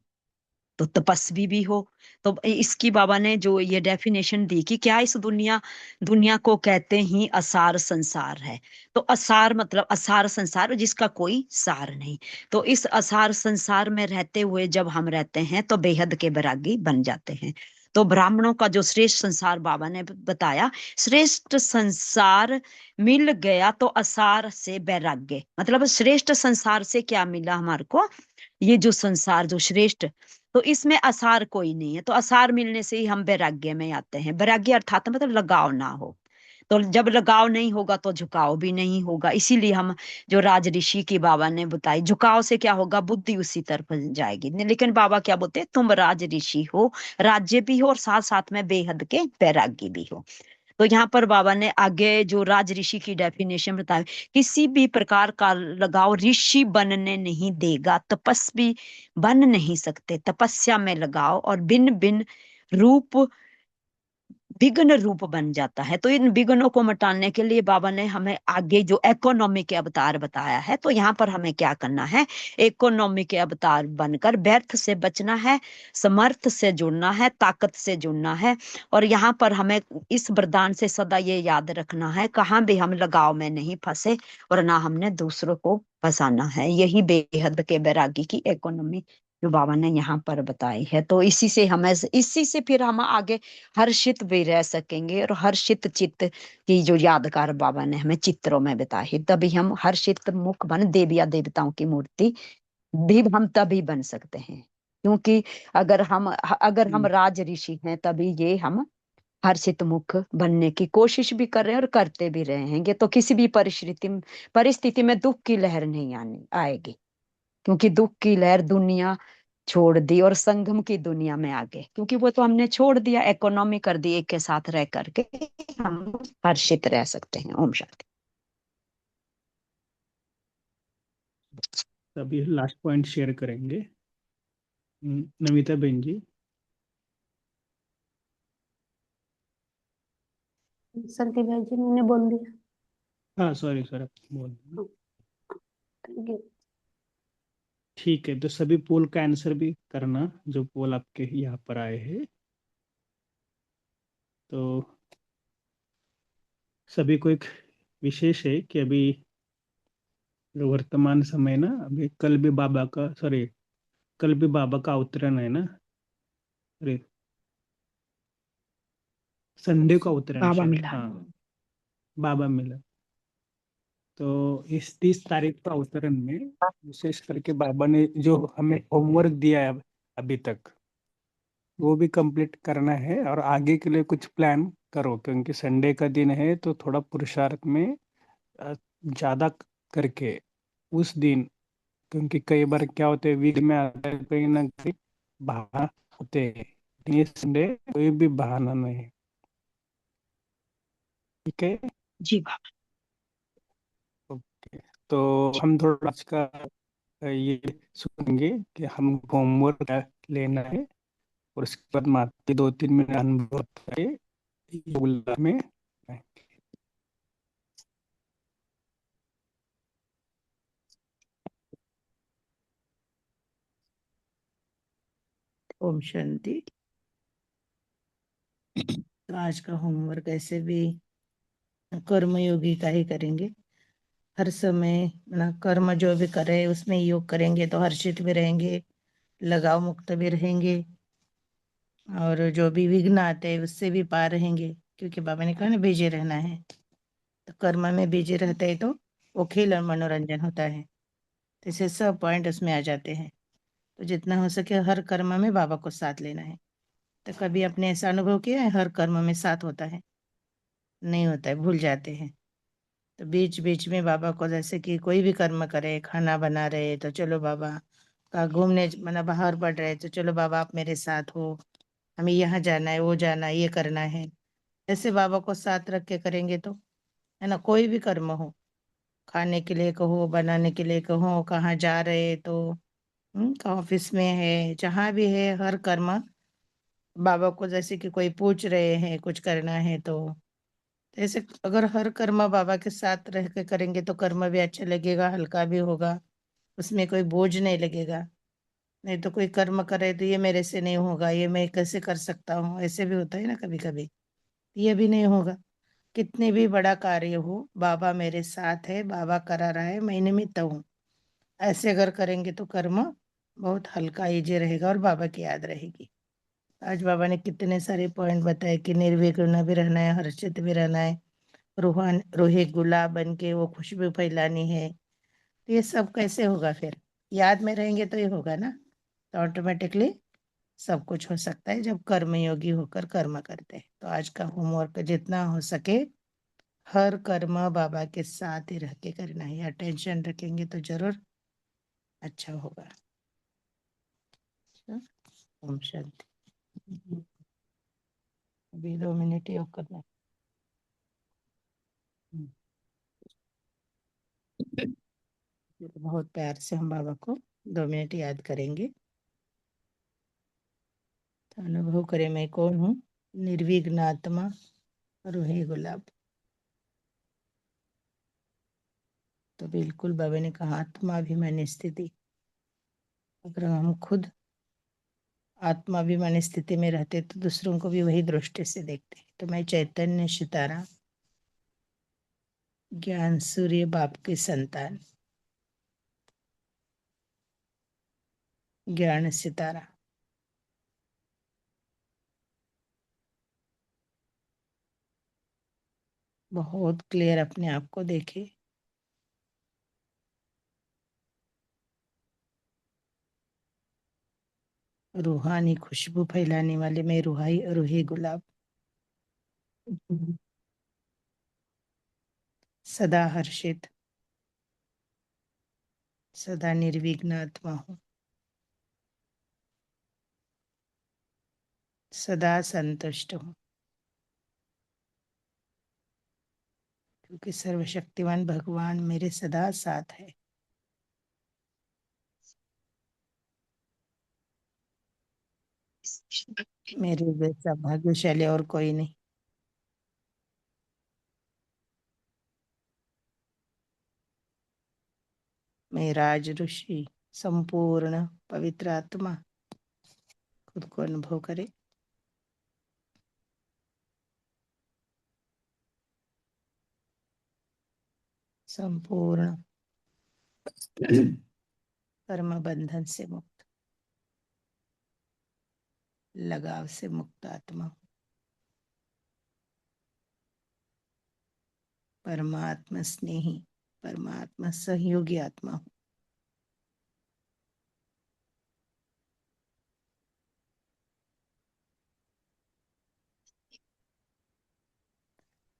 तो तपस्वी भी हो। तो इसकी बाबा ने जो ये डेफिनेशन दी कि क्या इस दुनिया को कहते ही असार संसार है। तो असार मतलब असार संसार जिसका कोई सार नहीं। तो इस असार संसार में रहते हुए जब हम रहते हैं तो बेहद के बैरागी बन जाते हैं। तो ब्राह्मणों का जो श्रेष्ठ संसार बाबा ने बताया, श्रेष्ठ संसार मिल गया तो असार से बैराग्य, मतलब श्रेष्ठ संसार से क्या मिला हमारे को? ये जो संसार जो श्रेष्ठ, तो इसमें असार कोई नहीं है। तो असार मिलने से ही हम वैराग्य में आते हैं। वैराग्य अर्थात मतलब लगाव ना हो। तो जब लगाव नहीं होगा तो झुकाव भी नहीं होगा। इसीलिए हम जो राज ऋषि की बाबा ने बताई, झुकाव से क्या होगा? बुद्धि उसी तरफ जाएगी। लेकिन बाबा क्या बोलते हैं? तुम राज ऋषि हो, राज्य भी हो और साथ साथ में बेहद के वैराग्य भी हो। तो यहाँ पर बाबा ने आगे जो राज ऋषि की डेफिनेशन बताई, किसी भी प्रकार का लगाव ऋषि बनने नहीं देगा, तपस्वी बन नहीं सकते। तपस्या में लगाव और भिन्न भिन्न रूप विघ्न रूप बन जाता है। तो इन विघ्नों को मिटाने के लिए बाबा ने हमें आगे जो इकोनॉमी के अवतार बताया है। तो यहाँ पर हमें क्या करना है? इकोनॉमी के अवतार बनकर व्यर्थ से बचना है, समर्थ से जुड़ना है, ताकत से जुड़ना है। और यहाँ पर हमें इस वरदान से सदा ये याद रखना है, कहाँ भी हम लगाव में नहीं फंसे और ना हमने दूसरों को फंसाना है। यही बेहद के बैरागी की इकोनॉमी जो बाबा ने यहाँ पर बताई है। तो इसी से फिर हम आगे हर्षित भी रह सकेंगे। और हर्षित चित्त की जो यादगार बाबा ने हमें चित्रों में बताई, तभी हम हर्षित मुख बन देवी या देवताओं की मूर्ति भी हम तभी बन सकते हैं। क्योंकि अगर हम राज ऋषि हैं तभी ये हम हर्षित मुख बनने की कोशिश भी कर रहे हैं और करते भी रहेंगे। तो किसी भी परिस्थिति में दुख की लहर नहीं आनी आएगी, क्योंकि दुख की लहर दुनिया छोड़ दी और संगम की दुनिया में आ गए, क्योंकि वो तो हमने छोड़ दिया, इकोनॉमी कर दी। एक के साथ रह करके हम हर्षित रह सकते हैं। ओम शांति। सभी लास्ट पॉइंट शेयर करेंगे। नमिता बहन जी। शांति भाई जी, मैंने बोल दिया। हाँ सॉरी बोल। Thank you. ठीक है, तो सभी पोल का आंसर भी करना, जो पोल आपके यहाँ पर आए हैं। तो सभी को एक विशेष है कि अभी जो वर्तमान समय ना, अभी कल भी बाबा का अवतरण है ना। अरे संडे को अवतरण बाबा शायद, मिला। हाँ बाबा मिला। तो इस 30 तारीख का अवतरण में विशेष करके बाबा ने जो हमें होमवर्क दिया है अभी तक, वो भी कंप्लीट करना है। और आगे के लिए कुछ प्लान करो, क्योंकि संडे का दिन है तो थोड़ा पुरुषार्थ में ज़्यादा करके उस दिन, क्योंकि कई बार क्या होते हैं वीक में आता है कहीं ना कहीं बहाना होते हैं। ये संडे कोई भी बहाना नहीं है। ठीक है, जी बाबा। ओके। तो हम थोड़ा आज का ये सुनेंगे कि हम होमवर्क क्या लेना है, और उसके बाद मात्र 2-3 मिनट अनुभव करके योगा में ओम शांति। तो आज का होमवर्क ऐसे भी कर्मयोगी का ही करेंगे। हर समय ना कर्म जो भी करे उसमें योग करेंगे तो हर्षित भी रहेंगे, लगाव मुक्त भी रहेंगे, और जो भी विघ्न आते हैं उससे भी पार रहेंगे। क्योंकि बाबा ने कहा ना बिजी रहना है, तो कर्म में बिजी रहते हैं तो वो खेल और मनोरंजन होता है। तो इसे सब पॉइंट उसमें आ जाते हैं। तो जितना हो सके हर कर्म में बाबा को साथ लेना है। तो कभी आपने ऐसा अनुभव किया है हर कर्म में साथ होता है? नहीं होता है, भूल जाते हैं। तो बीच बीच में बाबा को, जैसे कि कोई भी कर्म करे, खाना बना रहे तो चलो बाबा का, घूमने मतलब बाहर पड़ रहे तो चलो बाबा आप मेरे साथ हो, हमें यहाँ जाना है, वो जाना है, ये करना है। ऐसे बाबा को साथ रख के करेंगे तो, है ना, कोई भी कर्म हो, खाने के लिए कहो, बनाने के लिए कहो, कहाँ जा रहे तो, ऑफिस में है, जहाँ भी है, हर कर्म बाबा को, जैसे कि कोई पूछ रहे हैं कुछ करना है तो ऐसे अगर हर कर्म बाबा के साथ रह के करेंगे तो कर्म भी अच्छा लगेगा, हल्का भी होगा, उसमें कोई बोझ नहीं लगेगा। नहीं तो कोई कर्म करे तो ये मेरे से नहीं होगा, ये मैं कैसे कर सकता हूँ, ऐसे भी होता है ना कभी कभी। ये भी नहीं होगा। कितने भी बड़ा कार्य हो, बाबा मेरे साथ है, बाबा करा रहा है, मैं निमित्त हूँ, ऐसे अगर करेंगे तो कर्म बहुत हल्का इजी रहेगा और बाबा की याद रहेगी। आज बाबा ने कितने सारे पॉइंट बताए कि निर्विघ्न भी रहना है, हर्षित भी रहना है, रूहान रूहे गुलाब बन के वो खुशबू फैलानी है। तो ये सब कैसे होगा फिर? याद में रहेंगे तो ये होगा ना। तो ऑटोमेटिकली सब कुछ हो सकता है जब कर्मयोगी होकर कर्म करते हैं। तो आज का होमवर्क जितना हो सके हर कर्म बाबा के साथ ही रह के करना है, या टेंशन रखेंगे तो जरूर अच्छा होगा। अच्छा, ओम शांति। अभी 2 मिनट योग करना है। फिर बहुत प्यार से हम बाबा को 2 मिनट याद करेंगे। तो अनुभव करें मैं कौन हूँ, निर्विघ्न आत्मा, रूहे गुलाब। तो बिल्कुल बाबा ने कहा आत्माभिमानी स्थिति। अगर हम खुद आत्माभिमानी स्थिति में रहते तो दूसरों को भी वही दृष्टि से देखते। तो मैं चैतन्य सितारा, ज्ञान सूर्य बाप की संतान, ज्ञान सितारा, बहुत क्लियर अपने आप को देखे। रूहानी खुशबू फैलाने वाले मैं रूही गुलाब, सदा हर्षित, सदा निर्विघ्न आत्मा हूँ, सदा संतुष्ट हूँ, क्योंकि सर्वशक्तिमान भगवान मेरे सदा साथ है। मेरे जैसा भाग्यशाली और कोई नहीं। मैं राज ऋषि, संपूर्ण पवित्र आत्मा, खुद को अनुभव करे। संपूर्ण कर्म बंधन से मुक्त, लगाव से मुक्त आत्मा, परमात्मा स्नेही, परमात्मा सहयोगी आत्मा हूँ।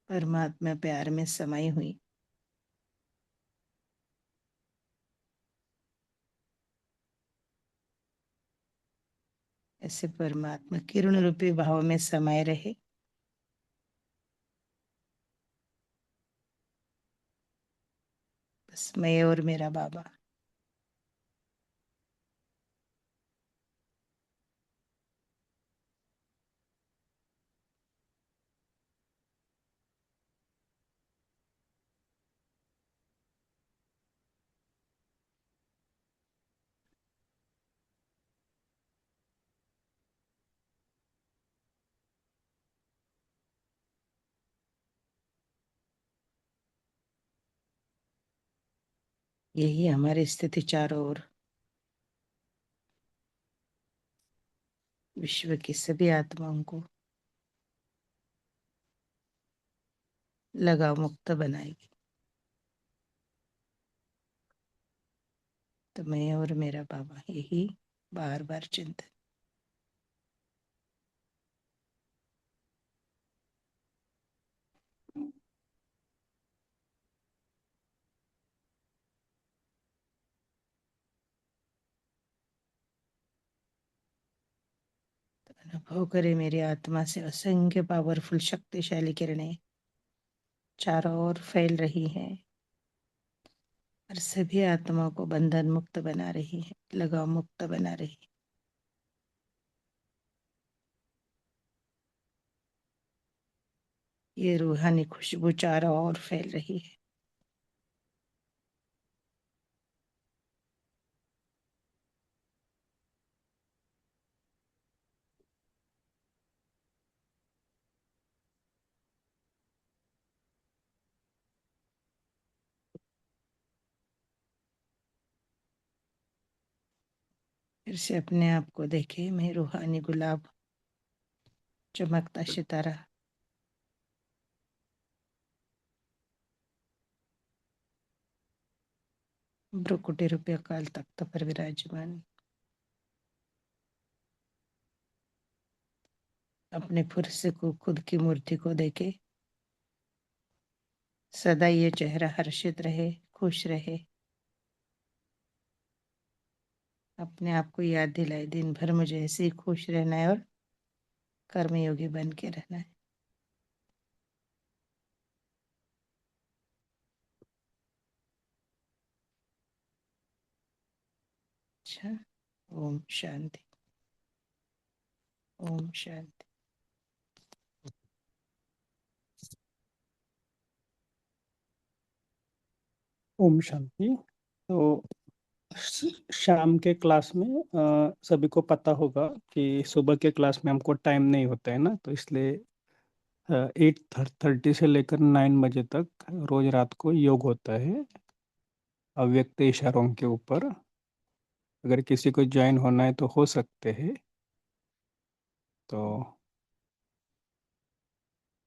परमात्मा प्यार में समाई हुई, ऐसे परमात्मा किरण रूपी भाव में समाये रहे। बस मैं और मेरा बाबा। यही हमारी स्थिति चारों ओर, विश्व की सभी आत्माओं को लगाव मुक्त बनाएगी। तो मैं और मेरा बाबा, यही बार बार चिंतन। अनुभव करे मेरी आत्मा से असंख्य पावरफुल शक्तिशाली किरणें चारों ओर फैल रही हैं और सभी आत्माओं को बंधन मुक्त बना रही है, लगाव मुक्त बना रही है। ये रूहानी खुशबू चारों ओर फैल रही है। फिर से अपने आप को देखे, मैं रूहानी गुलाब, चमकता सितारा। भ्रुकुटी रूपी अकाल तख्त पर विराजमान। अपने फुर्से को, खुद की मूर्ति को देखे, सदा ये चेहरा हर्षित रहे, खुश रहे। अपने आप को याद दिलाए, दिन भर मुझे ऐसे ही खुश रहना है और कर्मयोगी बन के रहना है। अच्छा, ओम शांति, ओम शांति। ओम शांति। तो शाम के क्लास में सभी को पता होगा कि सुबह के क्लास में हमको टाइम नहीं होता है ना, तो इसलिए 8:30 से लेकर 9 बजे तक रोज रात को योग होता है अव्यक्त इशारों के ऊपर। अगर किसी को ज्वाइन होना है तो हो सकते हैं। तो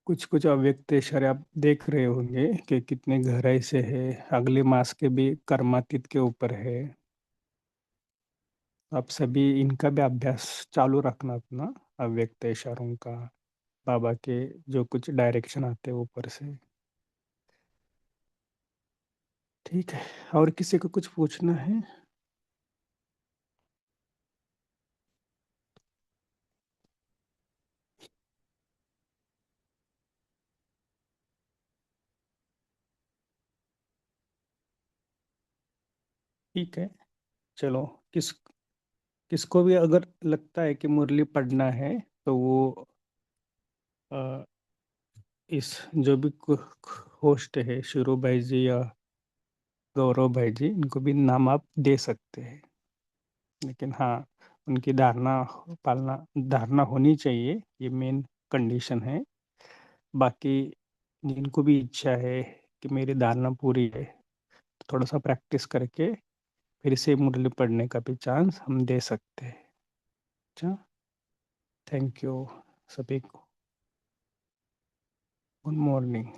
कुछ कुछ अव्यक्त इशारे आप देख रहे होंगे कि कितने गहराई से है। अगले मास के भी कर्मातीत के ऊपर है। आप सभी इनका भी अभ्यास चालू रखना अपना, अव्यक्त इशारों का, बाबा के जो कुछ डायरेक्शन आते हैं ऊपर से। ठीक है, और किसी को कुछ पूछना है? ठीक है, चलो। किस किसको भी अगर लगता है कि मुरली पढ़ना है तो वो अ, इस जो भी होस्ट है, शुरू भाई जी या गौरव भाई जी, इनको भी नाम आप दे सकते हैं। लेकिन हाँ, उनकी धारणा होनी चाहिए, ये मेन कंडीशन है। बाकी जिनको भी इच्छा है कि मेरी धारणा पूरी है, तो थोड़ा सा प्रैक्टिस करके फिर से मुरली पढ़ने का भी चांस हम दे सकते हैं। अच्छा, थैंक यू सभी को। Good morning.